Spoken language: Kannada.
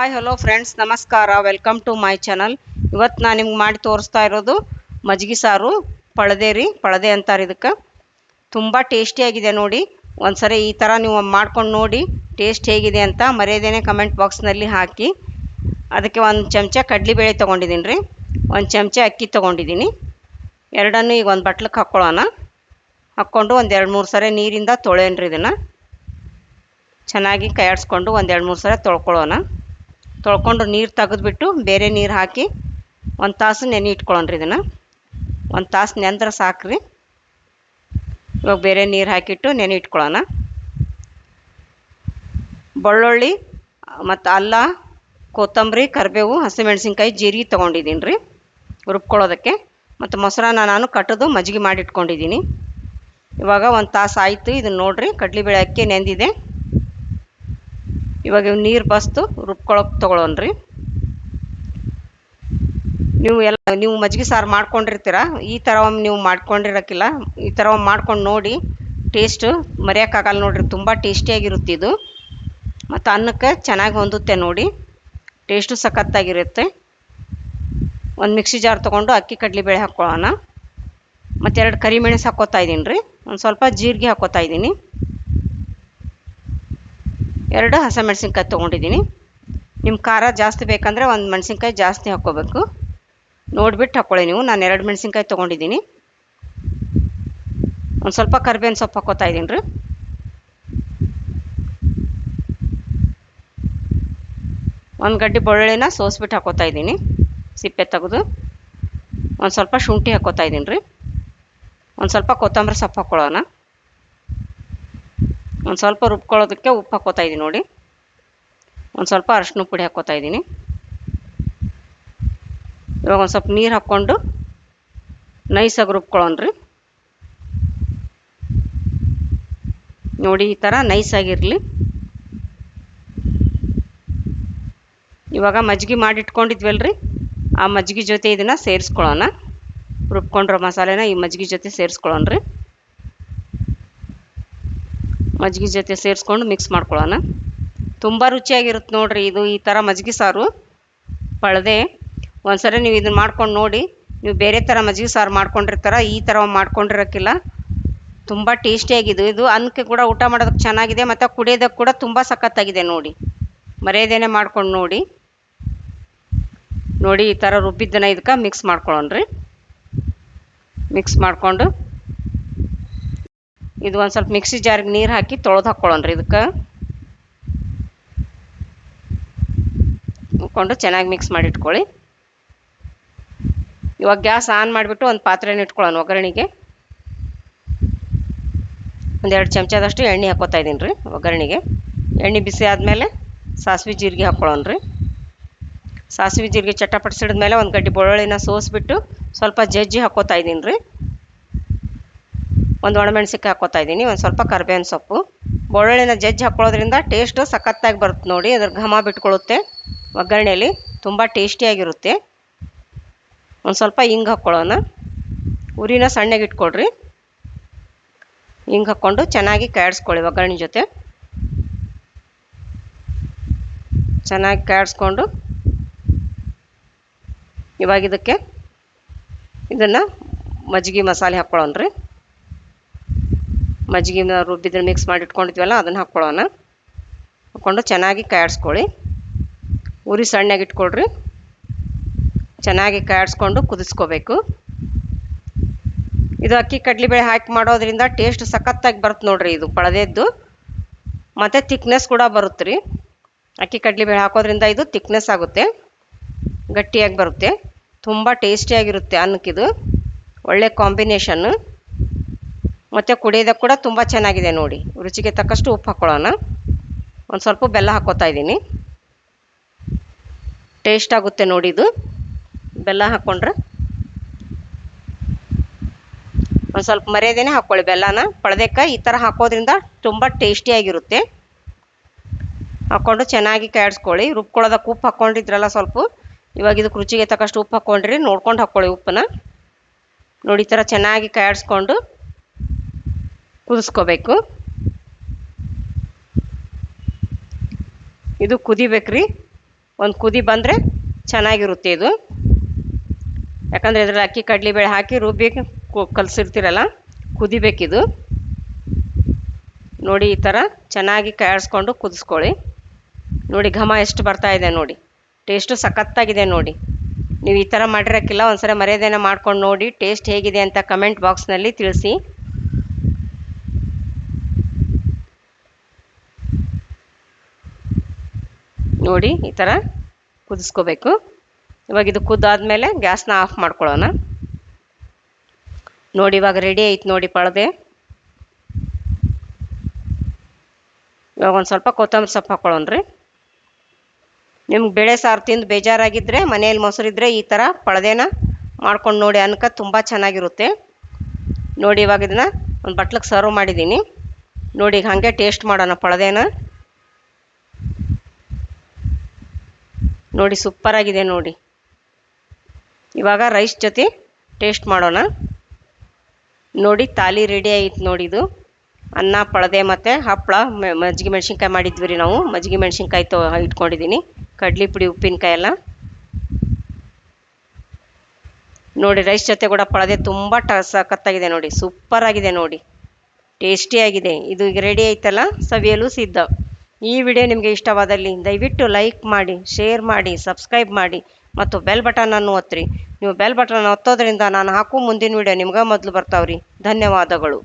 ಹಾಯ್ ಹಲೋ ಫ್ರೆಂಡ್ಸ್, ನಮಸ್ಕಾರ. Welcome to my channel. ಇವತ್ತು ನಾನು ನಿಮ್ಗೆ ಮಾಡಿ ತೋರಿಸ್ತಾ ಇರೋದು ಮಜ್ಜಿಗೆ ಸಾರು. ಪಳದೆ ಅಂತಾರೆ ಇದಕ್ಕೆ. ತುಂಬ ಟೇಸ್ಟಿಯಾಗಿದೆ ನೋಡಿ. ಒಂದ್ಸರಿ ಈ ಥರ ನೀವು ಮಾಡ್ಕೊಂಡು ನೋಡಿ ಟೇಸ್ಟ್ ಹೇಗಿದೆ ಅಂತ ಮರೆಯದೇನೆ ಕಮೆಂಟ್ ಬಾಕ್ಸ್ನಲ್ಲಿ ಹಾಕಿ. ಅದಕ್ಕೆ ಒಂದು ಚಮಚ ಕಡಲೆಬೇಳೆ ತೊಗೊಂಡಿದ್ದೀನಿ ರೀ, ಒಂದು ಚಮಚ ಅಕ್ಕಿ ತೊಗೊಂಡಿದ್ದೀನಿ. ಎರಡನ್ನೂ ಈಗ ಒಂದು ಬಟ್ಲಕ್ಕೆ ಹಾಕ್ಕೊಳ್ಳೋಣ. ಹಾಕ್ಕೊಂಡು ಒಂದು 2-3 ಸರಿ ನೀರಿಂದ ತೊಳೆಯನ್ರಿ. ಇದನ್ನು ಚೆನ್ನಾಗಿ ಕೈಯಾಡಿಸ್ಕೊಂಡು ಒಂದು 2-3 ಸರಿ ತೊಳ್ಕೊಳ್ಳೋಣ. ತೊಳ್ಕೊಂಡು ನೀರು ತೆಗೆದ್ಬಿಟ್ಟು ಬೇರೆ ನೀರು ಹಾಕಿ 1 ತಾಸು ನೆನೆ ಇಟ್ಕೊಳ್ಳೋಣ್ರಿ. ಇದನ್ನು 1 ತಾಸು ನೆಂದ್ರೆ ಸಾಕ್ರಿ. ಇವಾಗ ಬೇರೆ ನೀರು ಹಾಕಿಟ್ಟು ನೆನೆ ಇಟ್ಕೊಳ್ಳೋಣ. ಬೆಳ್ಳುಳ್ಳಿ ಮತ್ತು ಅಲ್ಲ, ಕೊತ್ತಂಬರಿ, ಕರಿಬೇವು, ಹಸಿಮೆಣ್ಸಿನ್ಕಾಯಿ, ಜೀರಿಗೆ ತೊಗೊಂಡಿದ್ದೀನಿ ರೀ ರುಬ್ಕೊಳ್ಳೋದಕ್ಕೆ. ಮತ್ತು ಮೊಸರನ್ನ ನಾನು ಕಟ್ಟೋದು ಮಜ್ಜಿಗೆ ಮಾಡಿ ಇಟ್ಕೊಂಡಿದ್ದೀನಿ. ಇವಾಗ 1 ತಾಸು ಆಯಿತು. ಇದನ್ನು ನೋಡಿರಿ, ಕಡಲೆಬೇಳೆ ಅಕ್ಕಿ ನೆಂದಿದೆ. ಇವಾಗ ನೀರು ಬಸ್ತು ರುಬ್ಕೊಳಕ್ಕೆ ತೊಗೊಳೋಣ್ರಿ. ನೀವು ಮಜ್ಜಿಗೆ ಸಾರು ಮಾಡ್ಕೊಂಡಿರ್ತೀರ, ಈ ಥರ ಒಮ್ಮೆ ನೀವು ಮಾಡ್ಕೊಂಡಿರೋಕ್ಕಿಲ್ಲ. ಈ ಥರ ಒಮ್ಮೆ ಮಾಡ್ಕೊಂಡು ನೋಡಿ, ಟೇಸ್ಟು ಮರೆಯೋಕ್ಕಾಗಲ್ಲ ನೋಡಿರಿ. ತುಂಬ ಟೇಸ್ಟಿಯಾಗಿರುತ್ತೆ ಇದು. ಮತ್ತು ಅನ್ನಕ್ಕೆ ಚೆನ್ನಾಗಿ ಹೊಂದುತ್ತೆ ನೋಡಿ, ಟೇಸ್ಟು ಸಖತ್ತಾಗಿರುತ್ತೆ. ಒಂದು ಮಿಕ್ಸಿ ಜಾರ್ ತೊಗೊಂಡು ಅಕ್ಕಿ ಕಡಲೆಬೇಳೆ ಹಾಕ್ಕೊಳ್ಳೋಣ. ಮತ್ತು 2 ಕರಿಮೆಣಸು ಹಾಕ್ಕೋತಾ ಇದ್ದೀನಿ ರೀ. ಒಂದು ಸ್ವಲ್ಪ ಜೀರಿಗೆ ಹಾಕ್ಕೋತಾ ಇದ್ದೀನಿ. 2 ಹಸಿಮೆಣ್ಸಿನ್ಕಾಯಿ ತೊಗೊಂಡಿದ್ದೀನಿ. ನಿಮ್ಮ ಖಾರ ಜಾಸ್ತಿ ಬೇಕಂದರೆ 1 ಮೆಣಸಿನ್ಕಾಯಿ ಜಾಸ್ತಿ ಹಾಕ್ಕೋಬೇಕು. ನೋಡಿಬಿಟ್ಟು ಹಾಕ್ಕೊಳ್ಳಿ ನೀವು. ನಾನು 2 ಮೆಣಸಿನ್ಕಾಯಿ ತೊಗೊಂಡಿದ್ದೀನಿ. ಒಂದು ಸ್ವಲ್ಪ ಕರಿಬೇವಿನ ಸೊಪ್ಪು ಹಾಕ್ಕೋತಾ ಇದ್ದೀನಿ ರೀ. ಒಂದು ಗಡ್ಡೆ ಬೆಳ್ಳುಳ್ಳಿನ ಸೋಸ್ಬಿಟ್ಟು ಹಾಕ್ಕೋತಾ ಇದ್ದೀನಿ, ಸಿಪ್ಪೆ ತೆಗೆದು. ಒಂದು ಸ್ವಲ್ಪ ಶುಂಠಿ ಹಾಕ್ಕೋತಾ ಇದ್ದೀನಿ ರೀ. ಒಂದು ಸ್ವಲ್ಪ ಕೊತ್ತಂಬರಿ ಸೊಪ್ಪು ಹಾಕ್ಕೊಳ್ಳೋಣ. ಒಂದು ಸ್ವಲ್ಪ ರುಬ್ಕೊಳ್ಳೋದಕ್ಕೆ ಉಪ್ಪು ಹಾಕ್ಕೋತಾ ಇದ್ದೀನಿ ನೋಡಿ. ಒಂದು ಸ್ವಲ್ಪ ಅರಿಶಿನ ಪುಡಿ ಹಾಕ್ಕೋತಾ ಇದ್ದೀನಿ. ಇವಾಗ ಒಂದು ಸ್ವಲ್ಪ ನೀರು ಹಾಕ್ಕೊಂಡು ನೈಸಾಗಿ ರುಬ್ಕೊಳ್ಳೋಣ್ರಿ. ನೋಡಿ, ಈ ಥರ ನೈಸಾಗಿರಲಿ. ಇವಾಗ ಮಜ್ಜಿಗೆ ಮಾಡಿಟ್ಕೊಂಡಿದ್ವಲ್ರಿ, ಆ ಮಜ್ಜಿಗೆ ಜೊತೆ ಇದನ್ನು ಸೇರಿಸ್ಕೊಳ್ಳೋಣ. ರುಬ್ಕೊಂಡಿರೋ ಮಸಾಲೆನ ಈ ಮಜ್ಜಿಗೆ ಜೊತೆ ಸೇರಿಸ್ಕೊಳ್ಳೋಣ್ರಿ. ಮಜ್ಜಿಗೆ ಜೊತೆ ಸೇರಿಸ್ಕೊಂಡು ಮಿಕ್ಸ್ ಮಾಡ್ಕೊಳ್ಳೋಣ. ತುಂಬ ರುಚಿಯಾಗಿರುತ್ತೆ ನೋಡಿರಿ ಇದು. ಈ ಥರ ಮಜ್ಜಿಗೆ ಸಾರು ಪಳದೆ ಒಂದ್ಸರಿ ನೀವು ಇದನ್ನು ಮಾಡ್ಕೊಂಡು ನೋಡಿ. ನೀವು ಬೇರೆ ಥರ ಮಜ್ಜಿಗೆ ಸಾರು ಮಾಡ್ಕೊಂಡಿರ್ತಾರ, ಈ ಥರ ಮಾಡ್ಕೊಂಡಿರೋಕ್ಕಿಲ್ಲ. ತುಂಬ ಟೇಸ್ಟಿಯಾಗಿದೆ ಇದು. ಅನ್ನಕ್ಕೆ ಕೂಡ ಊಟ ಮಾಡೋದಕ್ಕೆ ಚೆನ್ನಾಗಿದೆ, ಮತ್ತು ಕುಡಿಯೋದಕ್ಕೆ ಕೂಡ ತುಂಬ ಸಖತ್ತಾಗಿದೆ ನೋಡಿ. ಮರೆಯದೇನೆ ಮಾಡ್ಕೊಂಡು ನೋಡಿ. ನೋಡಿ, ಈ ಥರ ರುಬ್ಬಿದ್ದನ್ನು ಇದಕ್ಕೆ ಮಿಕ್ಸ್ ಮಾಡ್ಕೊಳ್ಳೋಣ್ರಿ. ಮಿಕ್ಸ್ ಮಾಡಿಕೊಂಡು ಇದು ಒಂದು ಸ್ವಲ್ಪ ಮಿಕ್ಸಿ ಜಾರಿಗೆ ನೀರು ಹಾಕಿ ತೊಳೆದು ಹಾಕ್ಕೊಳ್ಳೋಣ್ರಿ. ಇದಕ್ಕೆ ಹಾಕ್ಕೊಂಡು ಚೆನ್ನಾಗಿ ಮಿಕ್ಸ್ ಮಾಡಿ ಇಟ್ಕೊಳ್ಳಿ. ಇವಾಗ ಗ್ಯಾಸ್ ಆನ್ ಮಾಡಿಬಿಟ್ಟು ಒಂದು ಪಾತ್ರೆನ ಇಟ್ಕೊಳ್ಳೋಣ. ಒಗ್ಗರಣೆಗೆ ಒಂದು 2 ಚಮಚದಷ್ಟು ಎಣ್ಣೆ ಹಾಕ್ಕೋತಾ ಇದ್ದೀನಿ ರೀ ಒಗ್ಗರಣೆಗೆ. ಎಣ್ಣೆ ಬಿಸಿ ಆದಮೇಲೆ ಸಾಸಿವೆ ಜೀರಿಗೆ ಹಾಕ್ಕೊಳ್ಳೋಣ್ರಿ. ಸಾಸಿವೆ ಜೀರಿಗೆ ಚಟಪಡಿಸಿದ್ಮೇಲೆ ಒಂದು ಗಡ್ಡೆ ಬೆಳ್ಳುಳ್ಳಿನ ಸೋಸಿಬಿಟ್ಟು ಸ್ವಲ್ಪ ಜಜ್ಜಿ ಹಾಕ್ಕೋತಾ ಇದ್ದೀನಿ ರೀ. ಒಂದು ಒಣಮೆಣ್ಸಿನ್ಕಾಯಿ ಹಾಕ್ಕೋತಾ ಇದ್ದೀನಿ. ಒಂದು ಸ್ವಲ್ಪ ಕರಿಬೇವಿನ ಸೊಪ್ಪು. ಬೆಳ್ಳುಳ್ಳಿನ ಜಜ್ಜಿ ಹಾಕ್ಕೊಳ್ಳೋದ್ರಿಂದ ಟೇಸ್ಟು ಸಖತ್ತಾಗಿ ಬರುತ್ತೆ ನೋಡಿ. ಅದ್ರ ಘಮ ಬಿಟ್ಕೊಳ್ಳುತ್ತೆ ಒಗ್ಗರಣೆಯಲ್ಲಿ, ತುಂಬ ಟೇಸ್ಟಿಯಾಗಿರುತ್ತೆ. ಒಂದು ಸ್ವಲ್ಪ ಹಿಂಗೆ ಹಾಕ್ಕೊಳ್ಳೋಣ. ಉರಿನ ಸಣ್ಣಗೆ ಇಟ್ಕೊಳ್ರಿ. ಹಿಂಗೆ ಹಾಕ್ಕೊಂಡು ಚೆನ್ನಾಗಿ ಕಾಯಿಸ್ಕೊಳ್ಳಿ ಒಗ್ಗರಣೆ ಜೊತೆ. ಚೆನ್ನಾಗಿ ಕಾಯಿಸ್ಕೊಂಡು ಇವಾಗ ಇದನ್ನು ಮಜ್ಜಿಗೆ ಮಸಾಲೆ ಹಾಕ್ಕೊಳ್ಳೋಣ್ರಿ. ಮಜ್ಜಿಗೆ ರುಬ್ಬಿದ್ರೆ ಮಿಕ್ಸ್ ಮಾಡಿ ಇಟ್ಕೊಂಡಿದ್ವಲ್ಲ, ಅದನ್ನು ಹಾಕ್ಕೊಳ್ಳೋಣ. ಹಾಕ್ಕೊಂಡು ಚೆನ್ನಾಗಿ ಕಾಯಿಸ್ಕೊಳ್ಳಿ. ಉರಿ ಸಣ್ಣಗೆ ಇಟ್ಕೊಳ್ರಿ. ಚೆನ್ನಾಗಿ ಕಾಯಿಸ್ಕೊಂಡು ಕುದಿಸ್ಕೋಬೇಕು. ಇದು ಅಕ್ಕಿ ಕಡಲೆಬೇಳೆ ಹಾಕಿ ಮಾಡೋದ್ರಿಂದ ಟೇಸ್ಟ್ ಸಖತ್ತಾಗಿ ಬರುತ್ತೆ ನೋಡಿರಿ ಇದು ಪಳದೆದ್ದು. ಮತ್ತು ತಿಕ್ನೆಸ್ ಕೂಡ ಬರುತ್ತೆ ರೀ. ಅಕ್ಕಿ ಕಡಲೆಬೇಳೆ ಹಾಕೋದ್ರಿಂದ ಇದು ತಿಕ್ನೆಸ್ ಆಗುತ್ತೆ, ಗಟ್ಟಿಯಾಗಿ ಬರುತ್ತೆ. ತುಂಬ ಟೇಸ್ಟಿಯಾಗಿರುತ್ತೆ ಅನ್ನಕ್ಕಿದು. ಒಳ್ಳೆ ಕಾಂಬಿನೇಷನ್ನು. ಮತ್ತು ಕುಡಿಯೋದಕ್ಕೆ ಕೂಡ ತುಂಬ ಚೆನ್ನಾಗಿದೆ ನೋಡಿ. ರುಚಿಗೆ ತಕ್ಕಷ್ಟು ಉಪ್ಪು ಹಾಕ್ಕೊಳ್ಳೋಣ. ಒಂದು ಸ್ವಲ್ಪ ಬೆಲ್ಲ ಹಾಕ್ಕೋತಾ ಇದ್ದೀನಿ. ಟೇಸ್ಟ್ ಆಗುತ್ತೆ ನೋಡಿ ಇದು ಬೆಲ್ಲ ಹಾಕ್ಕೊಂಡ್ರೆ. ಒಂದು ಸ್ವಲ್ಪ ಮರೆಯದೇನೆ ಹಾಕ್ಕೊಳ್ಳಿ ಬೆಲ್ಲನ. ಪಳದಕ್ಕೆ ಈ ಥರ ಹಾಕೋದ್ರಿಂದ ತುಂಬ ಟೇಸ್ಟಿಯಾಗಿರುತ್ತೆ. ಹಾಕ್ಕೊಂಡು ಚೆನ್ನಾಗಿ ಕಾಯಿಸ್ಕೊಳ್ಳಿ. ರುಬ್ಕೊಳ್ಳೋದಕ್ಕೆ ಉಪ್ಪು ಹಾಕ್ಕೊಂಡಿದ್ರಲ್ಲ ಸ್ವಲ್ಪ, ಇವಾಗ ಇದಕ್ಕೆ ರುಚಿಗೆ ತಕ್ಕಷ್ಟು ಉಪ್ಪು ಹಾಕ್ಕೊಂಡ್ರಿ. ನೋಡ್ಕೊಂಡು ಹಾಕ್ಕೊಳ್ಳಿ ಉಪ್ಪನ್ನ. ನೋಡಿ, ಈ ಥರ ಚೆನ್ನಾಗಿ ಕಾಯಿಸ್ಕೊಂಡು ಕುದಿಸ್ಕೋಬೇಕು. ಇದು ಕುದಿಬೇಕ್ರಿ. ಒಂದು ಕುದಿ ಬಂದರೆ ಚೆನ್ನಾಗಿರುತ್ತೆ ಇದು. ಯಾಕಂದರೆ ಇದರಲ್ಲಿ ಅಕ್ಕಿ ಕಡಲೆಬೇಳೆ ಹಾಕಿ ರುಬ್ಬಿ ಕಲಸಿರ್ತೀರಲ್ಲ, ಕುದಿಬೇಕಿದು. ನೋಡಿ ಈ ಥರ ಚೆನ್ನಾಗಿ ಕಾಯಿಸ್ಕೊಂಡು ಕುದಿಸ್ಕೊಳ್ಳಿ. ನೋಡಿ ಘಮ ಎಷ್ಟು ಬರ್ತಾ ಇದೆ ನೋಡಿ, ಟೇಸ್ಟು ಸಖತ್ತಾಗಿದೆ ನೋಡಿ. ನೀವು ಈ ಥರ ಮಾಡಿರೋಕ್ಕಿಲ್ಲ, ಒಂದ್ಸರಿ ಮರ್ಯಾದೆನ ಮಾಡ್ಕೊಂಡು ನೋಡಿ ಟೇಸ್ಟ್ ಹೇಗಿದೆ ಅಂತ ಕಮೆಂಟ್ ಬಾಕ್ಸ್ನಲ್ಲಿ ತಿಳಿಸಿ. ನೋಡಿ ಈ ಥರ ಕುದಿಸ್ಕೋಬೇಕು. ಇವಾಗ ಇದು ಕುದ್ದಾದ್ಮೇಲೆ ಗ್ಯಾಸ್ನ ಆಫ್ ಮಾಡ್ಕೊಳ್ಳೋಣ. ನೋಡಿ ಇವಾಗ ರೆಡಿ ಆಯ್ತು ನೋಡಿ ಪಳದೆ. ಇವಾಗ ಒಂದು ಸ್ವಲ್ಪ ಕೊತ್ತಂಬರಿ ಸೊಪ್ಪು ಹಾಕ್ಕೊಳ್ಳೋಣ್ರಿ. ನಿಮ್ಗೆ ಬೇಳೆ ಸಾರು ತಿಂದು ಬೇಜಾರಾಗಿದ್ದರೆ ಮನೆಯಲ್ಲಿ ಮೊಸರಿದ್ರೆ ಈ ಥರ ಪಳದೆನ ಮಾಡ್ಕೊಂಡು ನೋಡಿ, ಅನ್ನಕ್ಕೆ ತುಂಬ ಚೆನ್ನಾಗಿರುತ್ತೆ. ನೋಡಿ ಇವಾಗ ಇದನ್ನು ಒಂದು ಬಟ್ಲಿಗೆ ಸರ್ವ್ ಮಾಡಿದ್ದೀನಿ. ನೋಡಿ ಈಗ ಹಾಗೆ ಟೇಸ್ಟ್ ಮಾಡೋಣ ಪಳದೆನ. ನೋಡಿ ಸೂಪರಾಗಿದೆ ನೋಡಿ. ಇವಾಗ ರೈಸ್ ಜೊತೆ ಟೇಸ್ಟ್ ಮಾಡೋಣ. ನೋಡಿ ತಾಲಿ ರೆಡಿ ಆಯಿತು ನೋಡಿ. ಇದು ಅನ್ನ, ಪಳದೆ ಮತ್ತು ಹಪ್ಪಳ, ಮಜ್ಜಿಗೆ ಮೆಣಸಿನ್ಕಾಯಿ ಮಾಡಿದ್ವಿ ರೀ ನಾವು. ಮಜ್ಜಿಗೆ ಮೆಣಸಿನ್ಕಾಯಿ ಇಟ್ಕೊಂಡಿದ್ದೀನಿ, ಕಡ್ಲಿ ಪುಡಿ, ಉಪ್ಪಿನಕಾಯಿ ಎಲ್ಲ. ನೋಡಿ ರೈಸ್ ಜೊತೆ ಕೂಡ ಪಳದೆ ತುಂಬ ಸಖತ್ತಾಗಿದೆ ನೋಡಿ, ಸೂಪರಾಗಿದೆ ನೋಡಿ, ಟೇಸ್ಟಿಯಾಗಿದೆ. ಇದು ಈಗ ರೆಡಿ ಆಯ್ತಲ್ಲ, ಸವಿಯಲು ಸಿದ್ಧ. ಈ ವಿಡಿಯೋ ನಿಮಗೆ ಇಷ್ಟವಾದಲ್ಲಿ ದಯವಿಟ್ಟು ಲೈಕ್ ಮಾಡಿ, ಶೇರ್ ಮಾಡಿ, ಸಬ್ಸ್ಕ್ರೈಬ್ ಮಾಡಿ ಮತ್ತು ಬೆಲ್ ಬಟನನ್ನು ಒತ್ತಿರಿ. ನೀವು ಬೆಲ್ ಬಟನ್ ಒತ್ತೋದ್ರಿಂದ ನಾನು ಹಾಕೋ ಮುಂದಿನ ವಿಡಿಯೋ ನಿಮ್ಗೆ ಮೊದಲು ಬರ್ತಾವ್ರಿ. ಧನ್ಯವಾದಗಳು.